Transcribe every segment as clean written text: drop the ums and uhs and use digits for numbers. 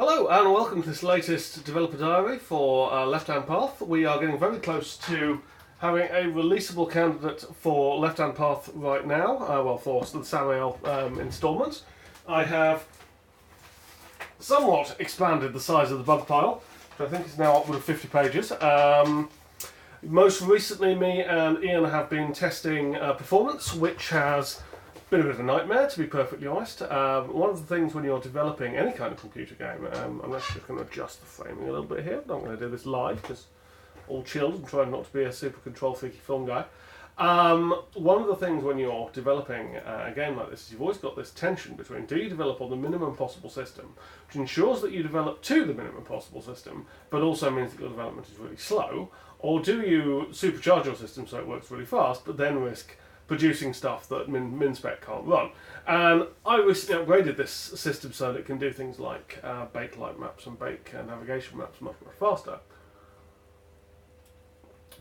Hello and welcome to this latest developer diary for Left Hand Path. We are getting very close to having a releasable candidate for Left Hand Path right now, for the Samael instalment. I have somewhat expanded the size of the bug file, which I think is now upward of 50 pages. Most recently, me and Ian have been testing performance, which has been a bit of a nightmare, to be perfectly honest. One of the things when you're developing any kind of computer game, I'm actually just going to adjust the framing a little bit here. I'm not going to do this live because all chilled and trying not to be a super control freaky film guy. One of the things when you're developing a game like this is you've always got this tension between do you develop on the minimum possible system, which ensures that you develop to the minimum possible system, but also means that your development is really slow, or do you supercharge your system so it works really fast, but then risk producing stuff that min-spec can't run. And I recently upgraded this system so that it can do things like bake light maps and bake navigation maps much faster.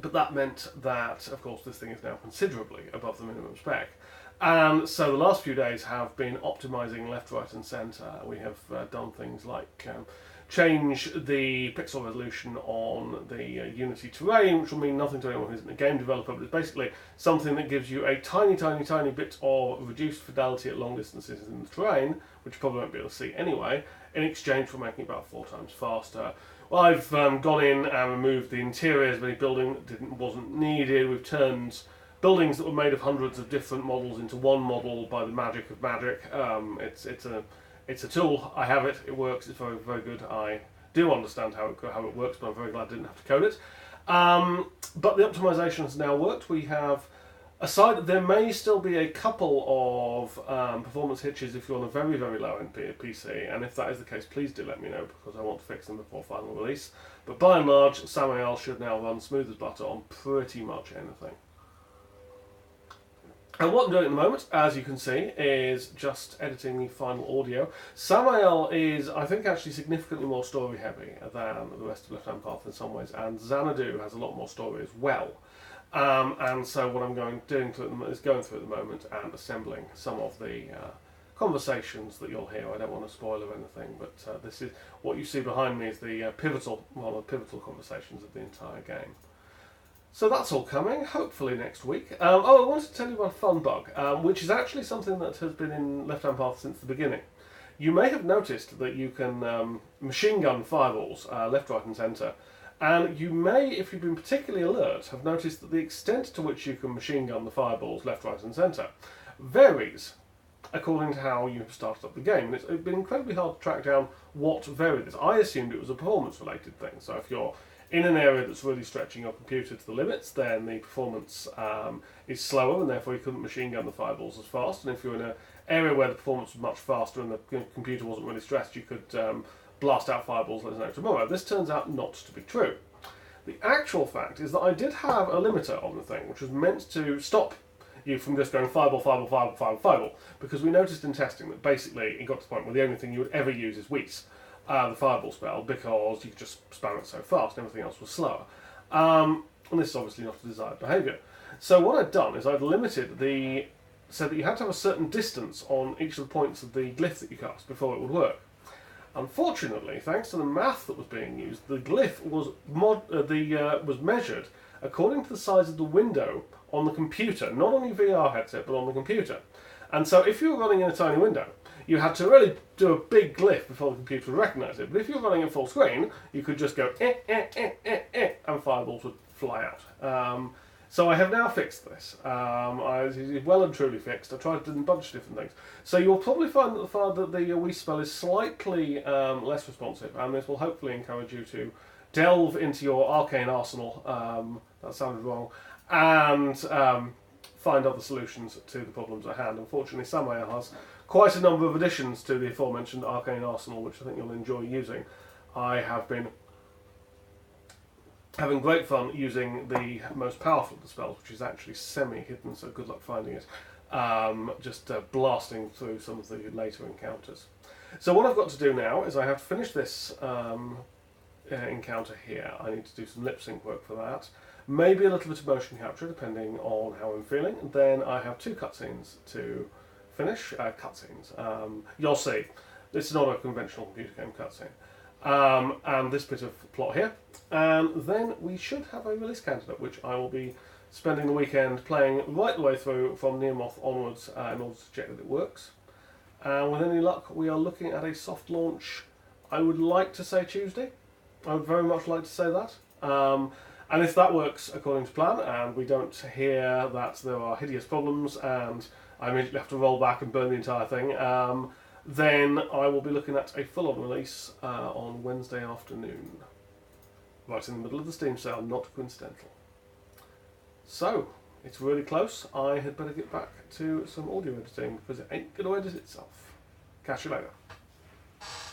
But that meant that, of course, this thing is now considerably above the minimum spec. And so the last few days have been optimizing left, right and centre. We have done things like change the pixel resolution on the Unity terrain, which will mean nothing to anyone who isn't a game developer, but it's basically something that gives you a tiny bit of reduced fidelity at long distances in the terrain, which you probably won't be able to see anyway, in exchange for making it about 4 times faster. Well, I've gone in and removed the interiors of any building that wasn't needed. We've turned buildings that were made of hundreds of different models into one model by the magic of magic. It's a tool. I have it. It works. It's very, very good. I do understand how it works, but I'm very glad I didn't have to code it. But the optimization has now worked. We have, aside, there may still be a couple of performance hitches if you're on a very, very low-end PC, and if that is the case, please do let me know because I want to fix them before final release. But by and large, Samael should now run smooth as butter on pretty much anything. And what I'm doing at the moment, as you can see, is just editing the final audio. Samael is, I think, actually significantly more story heavy than the rest of Left Hand Path in some ways, and Xanadu has a lot more story as well. And so what I'm doing is going through at the moment and assembling some of the conversations that you'll hear. I don't want to spoil anything, but this is what you see behind me is the one of the pivotal conversations of the entire game. So that's all coming, hopefully next week. I wanted to tell you about a fun bug, which is actually something that has been in Left Hand Path since the beginning. You may have noticed that you can machine gun fireballs left, right and centre, and you may, if you've been particularly alert, have noticed that the extent to which you can machine gun the fireballs left, right and centre varies according to how you have started up the game. And it's been incredibly hard to track down what varied this. I assumed it was a performance-related thing, so if you're in an area that's really stretching your computer to the limits, then the performance is slower and therefore you couldn't machine gun the fireballs as fast. And if you're in an area where the performance was much faster and the computer wasn't really stressed, you could blast out fireballs like there's no tomorrow. This turns out not to be true. The actual fact is that I did have a limiter on the thing, which was meant to stop you from just going fireball, because we noticed in testing that basically it got to the point where the only thing you would ever use is Wheats. The fireball spell, because you could just spam it so fast and everything else was slower. And this is obviously not a desired behaviour. So what I'd done is I'd limited so that you had to have a certain distance on each of the points of the glyph that you cast before it would work. Unfortunately, thanks to the math that was being used, the glyph was measured according to the size of the window on the computer, not on your VR headset, but on the computer. And so if you were running in a tiny window, you had to really do a big glyph before the computer would recognise it. But if you were running at full screen, you could just go and fireballs would fly out. So I have now fixed this. It's well and truly fixed. I tried a bunch of different things. So you'll probably find that the Wii spell is slightly less responsive, and this will hopefully encourage you to delve into your arcane arsenal, that sounded wrong, and find other solutions to the problems at hand. Unfortunately, Samael has quite a number of additions to the aforementioned arcane arsenal, which I think you'll enjoy using. I have been having great fun using the most powerful of the spells, which is actually semi-hidden, so good luck finding it. Just blasting through some of the later encounters. So what I've got to do now is I have to finish this encounter here. I need to do some lip sync work for that. Maybe a little bit of motion capture, depending on how I'm feeling. Then I have 2 cutscenes to finish. Cutscenes. You'll see. This is not a conventional computer game cutscene. And this bit of plot here. And then we should have a release candidate, which I will be spending the weekend playing right the way through from Near Moth onwards in order to check that it works. And with any luck, we are looking at a soft launch, I would like to say Tuesday. I would very much like to say that. And if that works according to plan, and we don't hear that there are hideous problems, and I immediately have to roll back and burn the entire thing, then I will be looking at a full-on release on Wednesday afternoon. Right in the middle of the Steam sale, not coincidental. So, it's really close. I had better get back to some audio editing, because it ain't going to edit itself. Catch you later.